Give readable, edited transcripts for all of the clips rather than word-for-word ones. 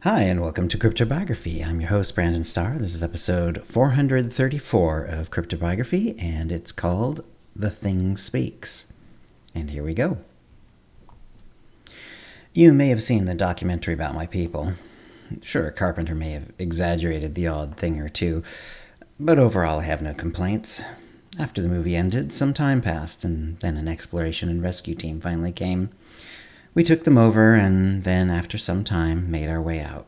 Hi, and welcome to CryptoBiography. I'm your host, Brandon Starr. This is episode 434 of CryptoBiography, and it's called The Thing Speaks. And here we go. You may have seen the documentary about my people. Sure, Carpenter may have exaggerated the odd thing or two, but overall I have no complaints. After the movie ended, some time passed, and then an exploration and rescue team finally came. We took them over, and then, after some time, made our way out.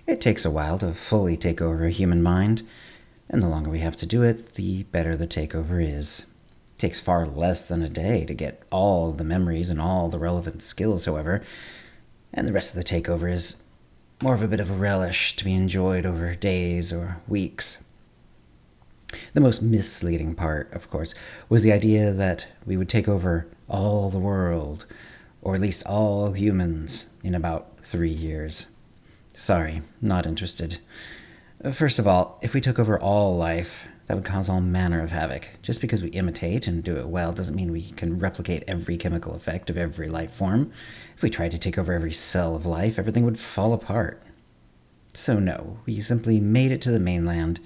It takes a while to fully take over a human mind, and the longer we have to do it, the better the takeover is. It takes far less than a day to get all the memories and all the relevant skills, however, and the rest of the takeover is more of a bit of a relish to be enjoyed over days or weeks. The most misleading part, of course, was the idea that we would take over all the world, or at least all humans, in about 3 years. Sorry, not interested. First of all, if we took over all life, that would cause all manner of havoc. Just because we imitate and do it well doesn't mean we can replicate every chemical effect of every life form. If we tried to take over every cell of life, everything would fall apart. So no, we simply made it to the mainland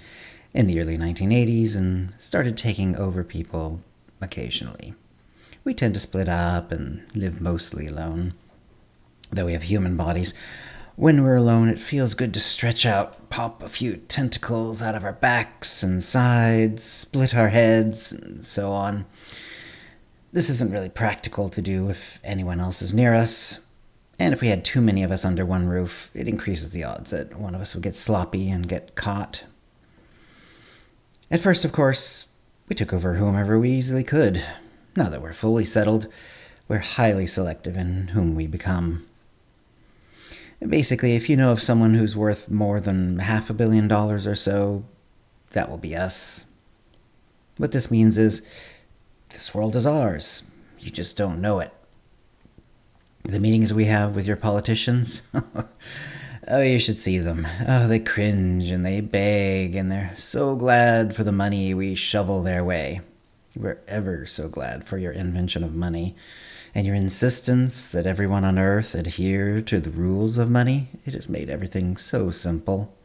in the early 1980s and started taking over people occasionally. We tend to split up and live mostly alone. Though we have human bodies, when we're alone it feels good to stretch out, pop a few tentacles out of our backs and sides, split our heads, and so on. This isn't really practical to do if anyone else is near us, and if we had too many of us under one roof, it increases the odds that one of us would get sloppy and get caught. At first, of course, we took over whomever we easily could. Now that we're fully settled, we're highly selective in whom we become. Basically, if you know of someone who's worth more than $500 million or so, that will be us. What this means is, this world is ours. You just don't know it. The meetings we have with your politicians, oh, you should see them. Oh, they cringe and they beg, and they're so glad for the money we shovel their way. We're ever so glad for your invention of money, and your insistence that everyone on Earth adhere to the rules of money. It has made everything so simple.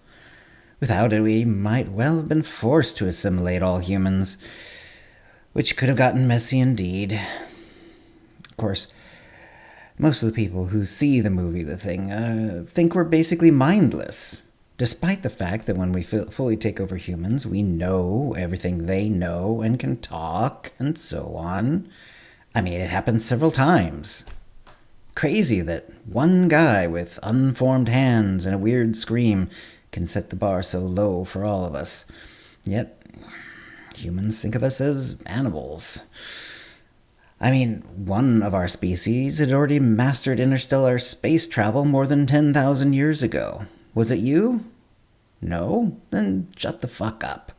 Without it, we might well have been forced to assimilate all humans, which could have gotten messy indeed. Of course, most of the people who see the movie The Thing think we're basically mindless, despite the fact that when we fully take over humans, we know everything they know and can talk and so on. I mean, it happened several times. Crazy that one guy with unformed hands and a weird scream can set the bar so low for all of us. Yet, humans think of us as animals. I mean, one of our species had already mastered interstellar space travel more than 10,000 years ago. Was it you? No? Then shut the fuck up.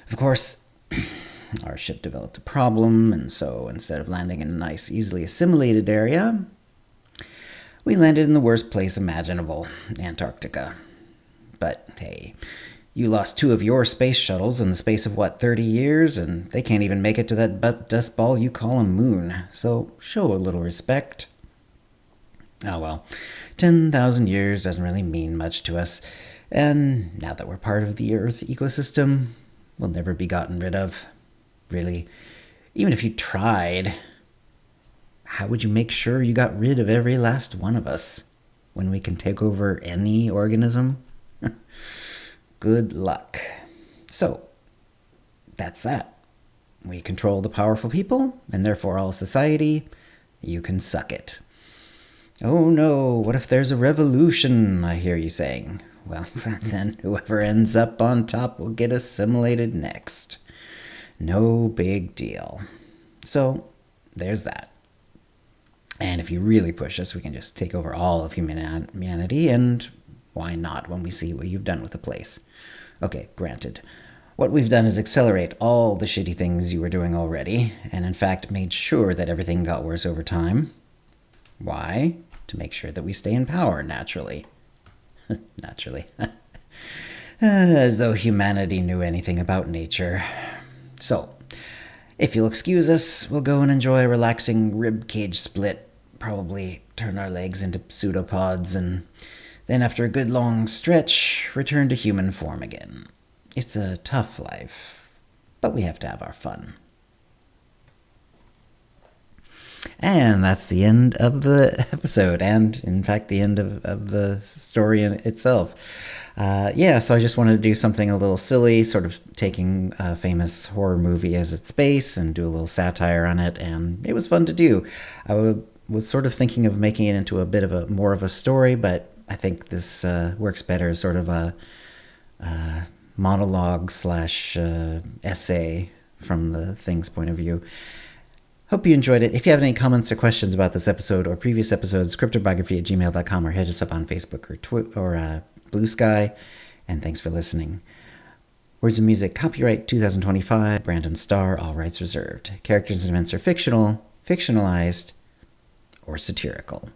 Of course, our ship developed a problem, and so instead of landing in a nice, easily assimilated area, we landed in the worst place imaginable, Antarctica. But hey, you lost 2 of your space shuttles in the space of, 30 years, and they can't even make it to that dust ball you call a moon, so show a little respect. Oh well, 10,000 years doesn't really mean much to us, and now that we're part of the Earth ecosystem, we'll never be gotten rid of. Really, even if you tried, how would you make sure you got rid of every last one of us when we can take over any organism? Good luck. So, that's that. We control the powerful people, and therefore all society. You can suck it. Oh no, what if there's a revolution, I hear you saying. Well, then whoever ends up on top will get assimilated next. No big deal. So, there's that. And if you really push us, we can just take over all of humanity, and why not when we see what you've done with the place? Okay, granted. What we've done is accelerate all the shitty things you were doing already, and in fact made sure that everything got worse over time. Why? To make sure that we stay in power, naturally. Naturally. As though humanity knew anything about nature. So, if you'll excuse us, we'll go and enjoy a relaxing rib cage split, probably turn our legs into pseudopods, and Then, after a good long stretch, return to human form again. It's a tough life, but we have to have our fun. And that's the end of the episode, and in fact, the end of the story in itself. So I just wanted to do something a little silly, sort of taking a famous horror movie as its base and do a little satire on it, and it was fun to do. I was sort of thinking of making it into a bit of a more of a story, but I think this works better as sort of a monologue slash essay from the thing's point of view. Hope you enjoyed it. If you have any comments or questions about this episode or previous episodes, CryptoBiography@gmail.com, or hit us up on Facebook or Blue Sky. And thanks for listening. Words and music, copyright 2025, Brandon Starr, all rights reserved. Characters and events are fictional, fictionalized, or satirical.